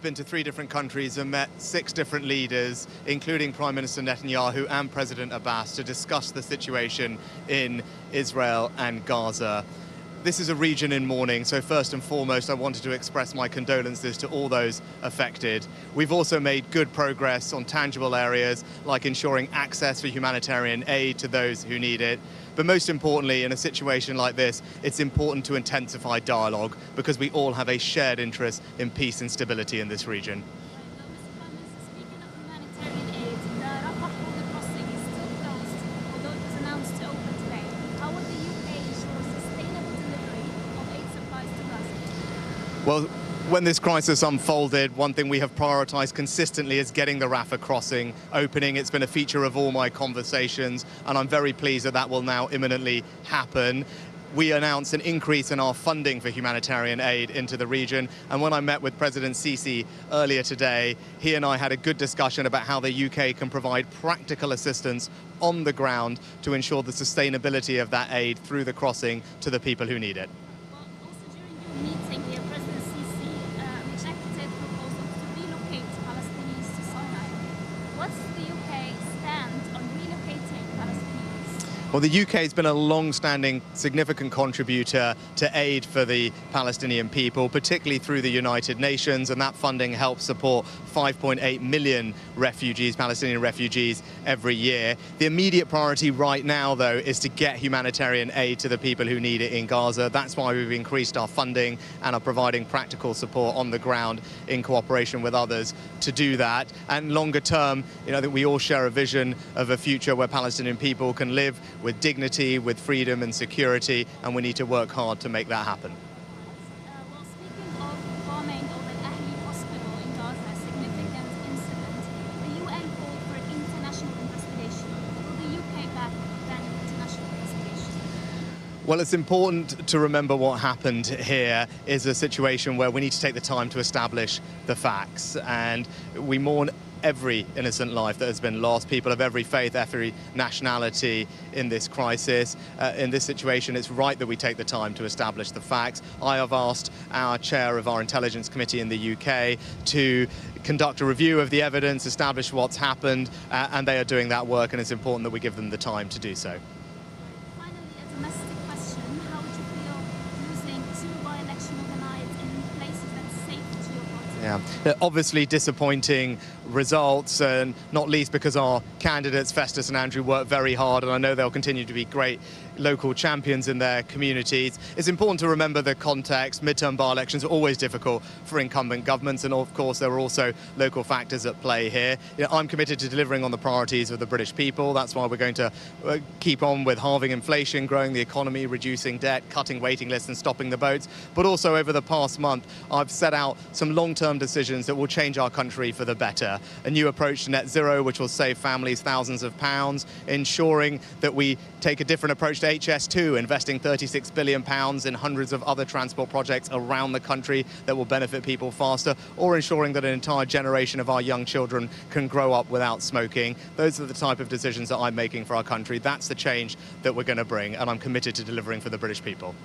I've been to 3 different countries and met 6 different leaders, including Prime Minister Netanyahu and President Abbas, to discuss the situation in Israel and Gaza. This is a region in mourning, so first and foremost I wanted to express my condolences to all those affected. We've also made good progress on tangible areas like ensuring access for humanitarian aid to those who need it. But most importantly, in a situation like this, it's important to intensify dialogue because we all have a shared interest in peace and stability in this region. Speaking of humanitarian aid, the Rafah border crossing is still closed, although it was announced to open today. How will the UK ensure sustainable delivery of aid supplies to Gaza? Well, when this crisis unfolded, one thing we have prioritised consistently is getting the Rafah crossing opening. It's been a feature of all my conversations, and I'm very pleased that that will now imminently happen. We announced an increase in our funding for humanitarian aid into the region, and when I met with President el-Sisi earlier today, he and I had a good discussion about how the UK can provide practical assistance on the ground to ensure the sustainability of that aid through the crossing to the people who need it. Well, also during your meeting here, President el-Sisi rejected proposals to relocate Palestinians to Sinai. What's the UK stand on relocating Palestinians? Well, the UK has been a long-standing, significant contributor to aid for the Palestinian people, particularly through the United Nations, and that funding helps support 5.8 million refugees, Palestinian refugees, every year. The immediate priority right now, though, is to get humanitarian aid to the people who need it in Gaza. That's why we've increased our funding and are providing practical support on the ground in cooperation with others to do that. And longer term, I think we all share a vision of a future where Palestinian people can live with dignity, with freedom and security, and we need to work hard to make that happen. Well, speaking of bombing of an Ahli hospital in Gaza, a significant incident, the UN called for an international investigation. Will the UK back that international investigation? Well, it's important to remember what happened here is a situation where we need to take the time to establish the facts, and we mourn every innocent life that has been lost, people of every faith, every nationality in this crisis. In this situation, it's right that we take the time to establish the facts. I have asked our chair of our intelligence committee in the UK to conduct a review of the evidence, establish what's happened, and they are doing that work, and it's important that we give them the time to do so. Finally, a domestic question. How would you feel losing 2 by-election organized in places that's safe to your party? Yeah, obviously disappointing results, and not least because our candidates, Festus and Andrew, work very hard, and I know they'll continue to be great local champions in their communities. It's important to remember the context. Midterm by-elections are always difficult for incumbent governments, and of course there are also local factors at play here. I'm committed to delivering on the priorities of the British people. That's why we're going to keep on with halving inflation, growing the economy, reducing debt, cutting waiting lists and stopping the boats. But also over the past month, I've set out some long-term decisions that will change our country for the better. A new approach to net zero, which will save families thousands of pounds, ensuring that we take a different approach to HS2, investing £36 billion in hundreds of other transport projects around the country that will benefit people faster, or ensuring that an entire generation of our young children can grow up without smoking. Those are the type of decisions that I'm making for our country. That's the change that we're going to bring, and I'm committed to delivering for the British people.